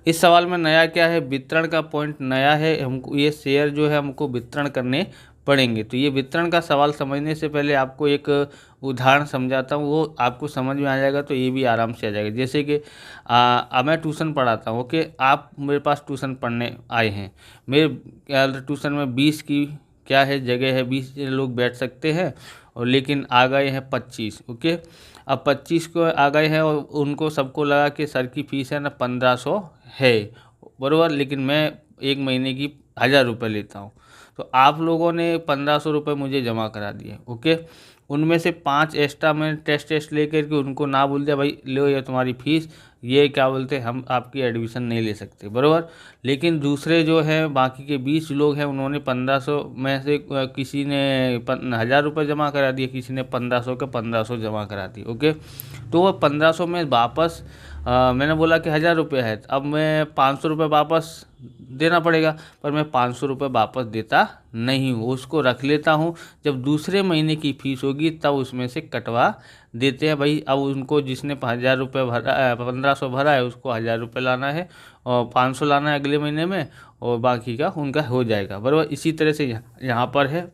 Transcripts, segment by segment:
इस सवाल में नया क्या है, वितरण का पॉइंट नया है। हमको ये शेयर जो है हमको वितरण करने पड़ेंगे। तो ये वितरण का सवाल समझने से पहले आपको एक उदाहरण समझाता हूँ, वो आपको समझ में आ जाएगा तो ये भी आराम से आ जाएगा। जैसे कि मैं ट्यूशन पढ़ाता हूँ। ओके, आप मेरे पास ट्यूशन पढ़ने आए हैं। मेरे ट्यूशन में 20 की क्या है जगह है, 20 लोग बैठ सकते हैं, और लेकिन आ गए हैं 25। ओके, अब 25 को आ गए हैं और उनको सबको लगा कि सर की फ़ीस है ना 1500 है, बराबर, लेकिन मैं एक महीने की 1000 रुपये लेता हूँ। तो आप लोगों ने 1500 रुपये मुझे जमा करा दिए। ओके, उनमें से 5 एक्स्ट्रा मैंने टेस्ट लेकर के उनको ना बोल दिया भाई लो ये तुम्हारी फीस, ये क्या बोलते हैं हम आपकी एडमिशन नहीं ले सकते, बराबर। लेकिन दूसरे जो हैं बाकी के 20 लोग हैं, उन्होंने 1500 में से किसी ने 1000 रुपये जमा करा दिए, किसी ने 1500 के 1500 जमा करा दिए। ओके, तो वो 1500 में वापस मैंने बोला कि 1000 रुपये है, अब मैं 500 रुपये वापस देना पड़ेगा, पर मैं 500 रुपये वापस देता नहीं हूँ, उसको रख लेता हूँ। जब दूसरे महीने की फ़ीस होगी तब उसमें से कटवा देते हैं भाई। अब उनको जिसने 1000 रुपये भरा, 1500 भरा है, उसको 1000 रुपये लाना है और 500 लाना है अगले महीने में, और बाकी का उनका हो जाएगा, बराबर। इसी तरह से यहाँ पर है,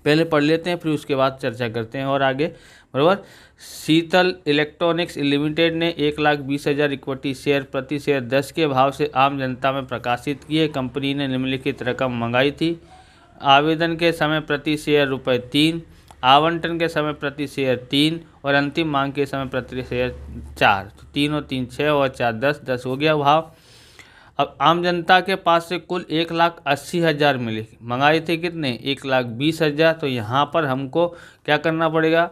पहले पढ़ लेते हैं फिर उसके बाद चर्चा करते हैं और आगे, बराबर। शीतल इलेक्ट्रॉनिक्स लिमिटेड ने 1,20,000 इक्विटी शेयर प्रति शेयर 10 के भाव से आम जनता में प्रकाशित किए। कंपनी ने निम्नलिखित रकम मंगाई थी। आवेदन के समय प्रति शेयर ₹3, आवंटन के समय प्रति शेयर 3 और अंतिम मांग के समय प्रति शेयर 4। तो 3 और 3 6 और 4 10, 10 हो गया भाव। अब आम जनता के पास से कुल 1,80,000 मिले, मंगाए थे कितने 1,20,000। तो यहाँ पर हमको क्या करना पड़ेगा,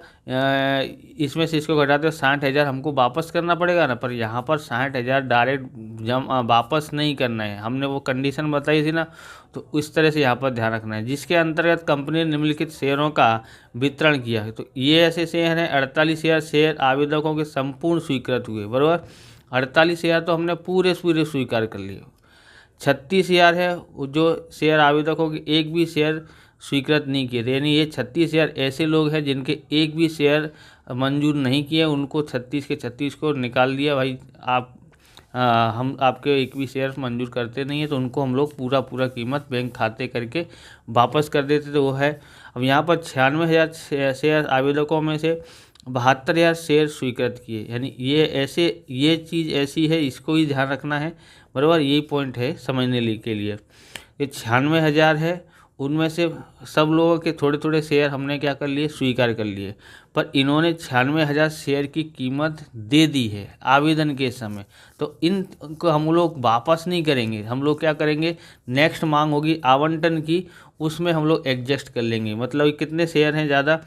इसमें से इसको घटाते 60,000 हमको वापस करना पड़ेगा ना, पर यहाँ पर 60,000 डायरेक्ट वापस नहीं करना है, हमने वो कंडीशन बताई थी ना। तो इस तरह से यहाँ पर ध्यान रखना है, जिसके अंतर्गत कंपनी ने निम्नलिखित शेयरों का वितरण किया है। तो ये ऐसे शेयर हैं 48,000 शेयर आवेदकों के संपूर्ण स्वीकृत हुए, बराबर। 48,000 तो हमने पूरे स्वीकार कर लिए। 36,000 है जो शेयर आवेदकों के एक भी शेयर स्वीकृत नहीं किए थे, यानी ये 36,000 ऐसे लोग हैं जिनके एक भी शेयर मंजूर नहीं किए, उनको 36 के 36 को निकाल दिया भाई आप हम आपके एक भी शेयर मंजूर करते नहीं है, तो उनको हम लोग पूरा कीमत बैंक खाते करके वापस कर देते। तो वो है। अब यहाँ पर 96,000 शेयर आवेदकों में से 72,000 शेयर स्वीकृत किए, यानी ये चीज़ ऐसी है, इसको ही ध्यान रखना है, बराबर। यही पॉइंट है समझने के लिए। ये 96,000 है, उनमें से सब लोगों के थोड़े थोड़े शेयर हमने क्या कर लिए, स्वीकार कर लिए, पर इन्होंने 96,000 शेयर की कीमत दे दी है आवेदन के समय। तो इनको हम लोग वापस नहीं करेंगे, हम लोग क्या करेंगे, नेक्स्ट मांग होगी आवंटन की, उसमें हम लोग एडजस्ट कर लेंगे। मतलब कितने शेयर हैं ज़्यादा,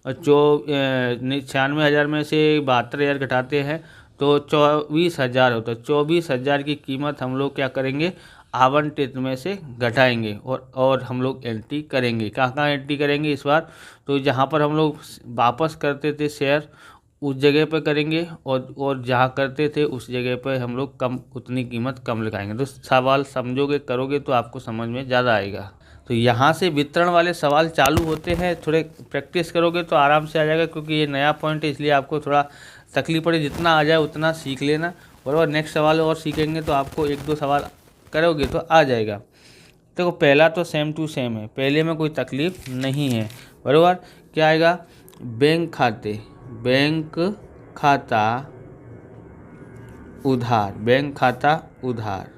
जो 96,000 में से 72,000 घटाते हैं तो 24,000 होता है। 24,000 की कीमत हम लोग क्या करेंगे, आवंटित में से घटाएंगे और हम लोग एंट्री करेंगे। कहाँ एंट्री करेंगे इस बार, तो जहाँ पर हम लोग वापस करते थे शेयर उस जगह पर करेंगे, और जहाँ करते थे उस जगह पर हम लोग कम, उतनी कीमत कम लगाएंगे। तो सवाल समझोगे करोगे तो आपको समझ में ज़्यादा आएगा। तो यहाँ से वितरण वाले सवाल चालू होते हैं, थोड़े प्रैक्टिस करोगे तो आराम से आ जाएगा, क्योंकि ये नया पॉइंट है इसलिए आपको थोड़ा तकलीफ पड़े, जितना आ जाए उतना सीख लेना, बराबर। नेक्स्ट सवाल और सीखेंगे तो आपको 1-2 सवाल करोगे तो आ जाएगा। देखो पहला तो सेम टू सेम है, पहले में कोई तकलीफ नहीं है, बराबर। क्या आएगा, बैंक खाते, बैंक खाता उधार, बैंक खाता उधार।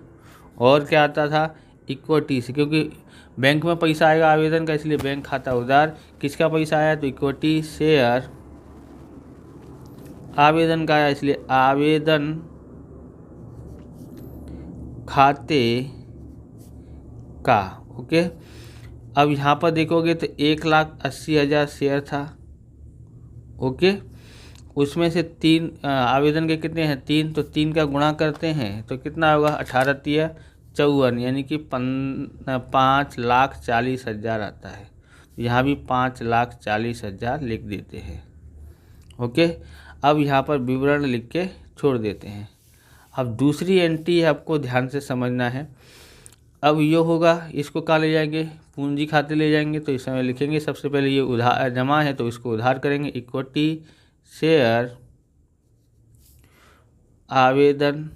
और क्या आता था, इक्विटी से, क्योंकि बैंक में पैसा आएगा आवेदन का, इसलिए बैंक खाता उधार। किसका पैसा आया, तो इक्विटी शेयर आवेदन का आया, इसलिए आवेदन खाते का। ओके, अब यहाँ पर देखोगे तो 1,80,000 शेयर था। ओके, उसमें से 3 आवेदन के कितने हैं, 3, तो 3 का गुणा करते हैं तो कितना होगा, 18×3 = 54, यानी कि 5,40,000 आता है। यहाँ भी 5,40,000 लिख देते हैं। ओके, अब यहाँ पर विवरण लिख के छोड़ देते हैं। अब दूसरी एंट्री आपको ध्यान से समझना है। अब ये होगा, इसको कहाँ ले जाएंगे, पूंजी खाते ले जाएंगे। तो इस समय लिखेंगे सबसे पहले ये उधार जमा है तो इसको उधार करेंगे, इक्विटी शेयर आवेदन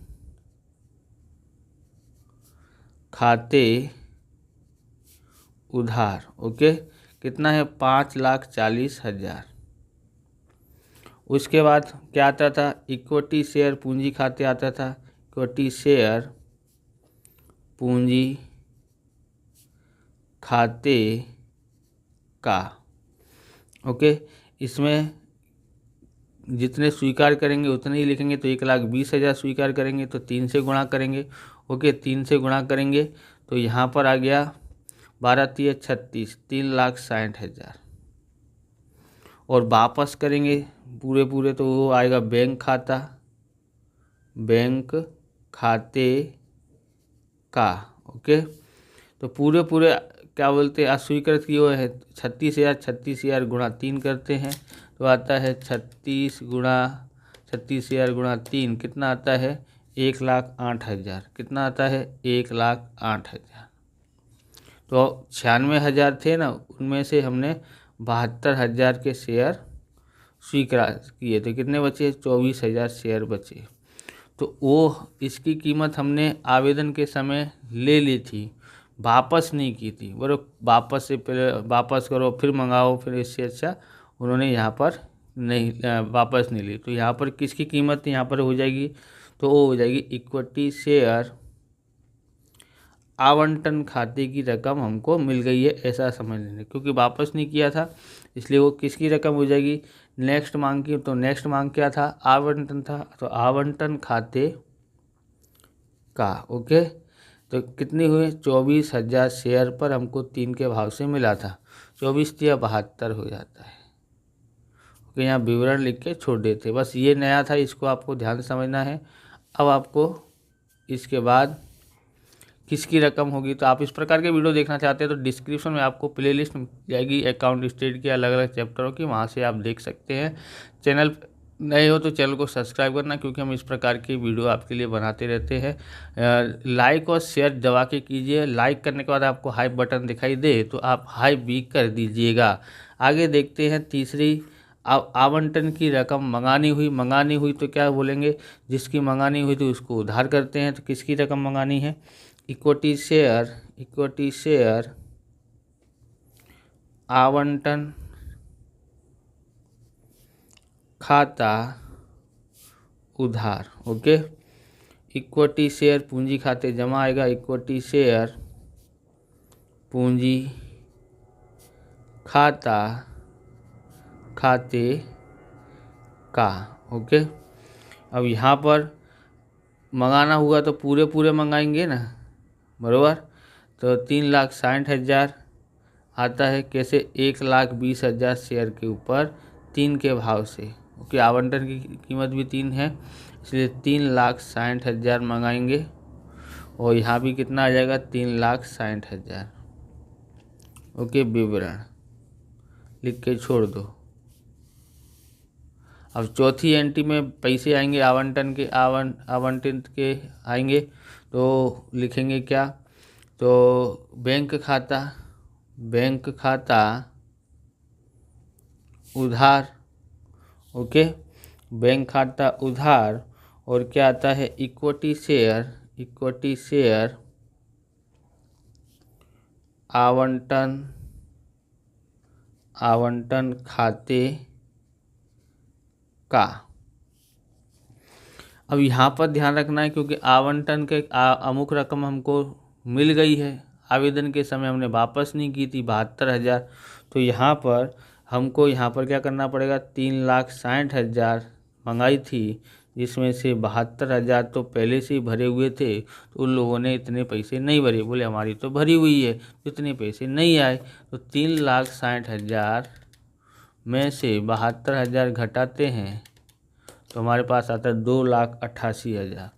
खाते उधार। ओके, कितना है? 5,40,000। उसके बाद क्या आता था? इक्विटी शेयर पूंजी खाते आता था। इक्विटी शेयर पूंजी खाते का। ओके, इसमें जितने स्वीकार करेंगे उतने ही लिखेंगे। तो 1,20,000 स्वीकार करेंगे तो 3 से गुणा करेंगे। ओके, 3 से गुणा करेंगे तो यहाँ पर आ गया 12×3=36, 3,60,000। और वापस करेंगे पूरे पूरे तो वो आएगा बैंक खाता, बैंक खाते का। ओके, तो पूरे पूरे क्या बोलते हैं, अस्वीकृत किए हुए है 36,000। 36,000 गुणा 3 करते हैं तो आता है 36,000 गुणा 3 कितना आता है? 1,08,000। कितना आता है? 1,08,000। तो 96,000 थे ना, उनमें से हमने 72,000 के शेयर स्वीकार किए थे। कितने बचे? 24,000 शेयर बचे। तो वो इसकी कीमत हमने आवेदन के समय ले ली थी, वापस नहीं की थी। बराबर, वापस से पहले वापस करो फिर मंगाओ, फिर इससे अच्छा उन्होंने यहाँ पर नहीं वापस नहीं ली। तो यहाँ पर किसकी कीमत यहाँ पर हो जाएगी? तो वो हो जाएगी इक्विटी शेयर आवंटन खाते की रकम हमको मिल गई है, ऐसा समझ लेंगे। क्योंकि वापस नहीं किया था इसलिए वो किसकी रकम हो जाएगी? नेक्स्ट मांग की। तो नेक्स्ट मांग क्या था? आवंटन था, तो आवंटन खाते का। ओके, तो कितनी हुई? 24,000 शेयर पर हमको 3 के भाव से मिला था। 24×3=72 हो जाता है। ओके, यहाँ विवरण लिख के छोड़ देते। बस ये नया था, इसको आपको ध्यान समझना है। अब आपको इसके बाद किसकी रकम होगी, तो आप इस प्रकार के वीडियो देखना चाहते हैं तो डिस्क्रिप्शन में आपको प्लेलिस्ट मिल जाएगी अकाउंट स्टेट के अलग अलग चैप्टरों की, वहाँ से आप देख सकते हैं। चैनल नए हो तो चैनल को सब्सक्राइब करना, क्योंकि हम इस प्रकार की वीडियो आपके लिए बनाते रहते हैं। लाइक और शेयर दबा के कीजिए। लाइक करने के बाद आपको हाई बटन दिखाई दे तो आप हाई भी कर दीजिएगा। आगे देखते हैं तीसरी, आवंटन की रकम मंगानी हुई तो क्या बोलेंगे? जिसकी मंगानी हुई तो उसको उधार करते हैं। तो किसकी रकम मंगानी है? इक्विटी शेयर आवंटन खाता उधार। ओके, इक्विटी शेयर पूंजी खाते जमा आएगा, इक्विटी शेयर पूंजी खाते का। ओके, अब यहाँ पर मंगाना हुआ तो पूरे पूरे मंगाएंगे ना, बराबर। तो 3,60,000 आता है कैसे? 1,20,000 शेयर के ऊपर 3 के भाव से। ओके, आवंटन की कीमत भी 3 है, इसलिए 3,60,000 मंगाएंगे। और यहाँ भी कितना आ जाएगा? 3,60,000। ओके, विवरण लिख के छोड़ दो। अब चौथी एंट्री में पैसे आएंगे आवंटन के, आवंटित के आएंगे तो लिखेंगे क्या? तो बैंक खाता उधार। ओके, बैंक खाता उधार। और क्या आता है? इक्विटी शेयर आवंटन खाते का। अब यहाँ पर ध्यान रखना है, क्योंकि आवंटन के अमुक रकम हमको मिल गई है, आवेदन के समय हमने वापस नहीं की थी 72,000। तो यहाँ पर हमको क्या करना पड़ेगा? 3,60,000 मंगाई थी, जिसमें से 72,000 तो पहले से ही भरे हुए थे। तो उन लोगों ने इतने पैसे नहीं भरे, बोले हमारी तो भरी हुई है, इतने पैसे नहीं आए। तो 3,60,000 में से 72,000 घटाते हैं तो हमारे पास आता है 2,88,000।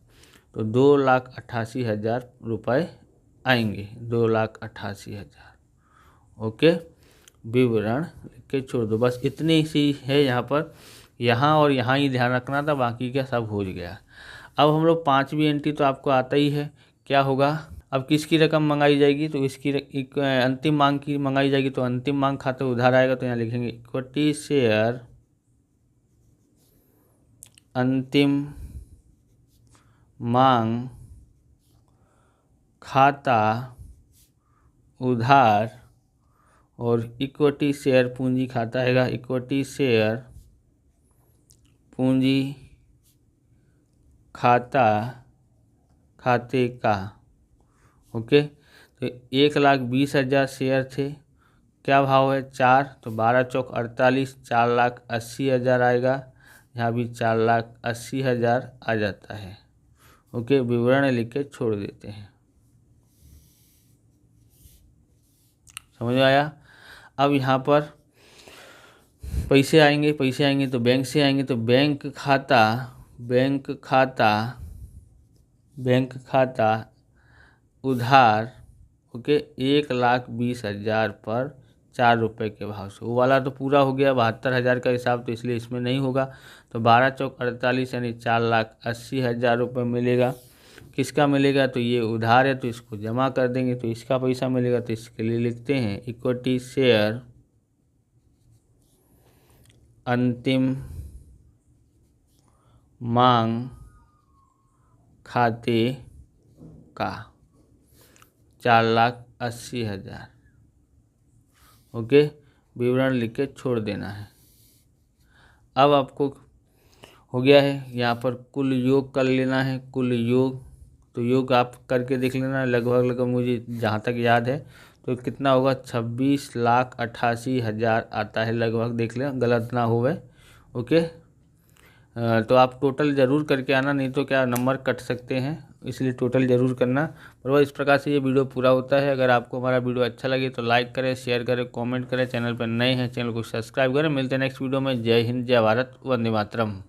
तो 2,88,000 रुपये आएंगे, 2,88,000। ओके, विवरण लिख के छोड़ दो। बस इतनी सी है यहाँ पर, यहाँ और यहाँ ही ध्यान रखना था, बाकी का सब हो गया। अब हम लोग 5वीं एंट्री तो आपको आता ही है, क्या होगा? अब किसकी रकम मंगाई जाएगी? तो इसकी अंतिम मांग की मंगाई जाएगी, तो अंतिम मांग खाते उधार आएगा। तो यहाँ लिखेंगे इक्विटी शेयर अंतिम मांग खाता उधार और इक्विटी शेयर पूंजी खाता आएगा इक्विटी शेयर पूंजी खाते का। ओके, तो 1,20,000 शेयर थे, क्या भाव है 4, तो 12 चौक 48, 4,80,000 आएगा। यहाँ भी 4,80,000 आ जाता है। ओके, विवरण लिख के छोड़ देते हैं। समझ में आया। अब यहाँ पर पैसे आएंगे तो बैंक से आएंगे, तो बैंक खाता उधार। ओके, 1,20,000 पर 4 रुपये के भाव से, वो वाला तो पूरा हो गया 72,000 का हिसाब, तो इसलिए इसमें नहीं होगा। तो 12 चौक 48 यानी 4,80,000 रुपये मिलेगा। किसका मिलेगा, तो ये उधार है तो इसको जमा कर देंगे, तो इसका पैसा मिलेगा। तो इसके लिए लिखते हैं इक्विटी शेयर अंतिम मांग खाते का 4,80,000। ओके, विवरण लिख के छोड़ देना है। अब आपको हो गया है, यहाँ पर कुल योग कर लेना है। कुल योग, तो योग आप करके देख लेना, लगभग मुझे जहाँ तक याद है तो कितना होगा, 26,88,000 आता है लगभग, देख लें गलत ना होवे। ओके, तो आप टोटल ज़रूर करके आना, नहीं तो क्या नंबर कट सकते हैं, इसलिए टोटल ज़रूर करना। और वह इस प्रकार से ये वीडियो पूरा होता है। अगर आपको हमारा वीडियो अच्छा लगे तो लाइक करें, शेयर करें, कमेंट करें। चैनल पर नए हैं चैनल को सब्सक्राइब करें। मिलते हैं नेक्स्ट वीडियो में। जय हिंद, जय भारत, वंदे मातरम।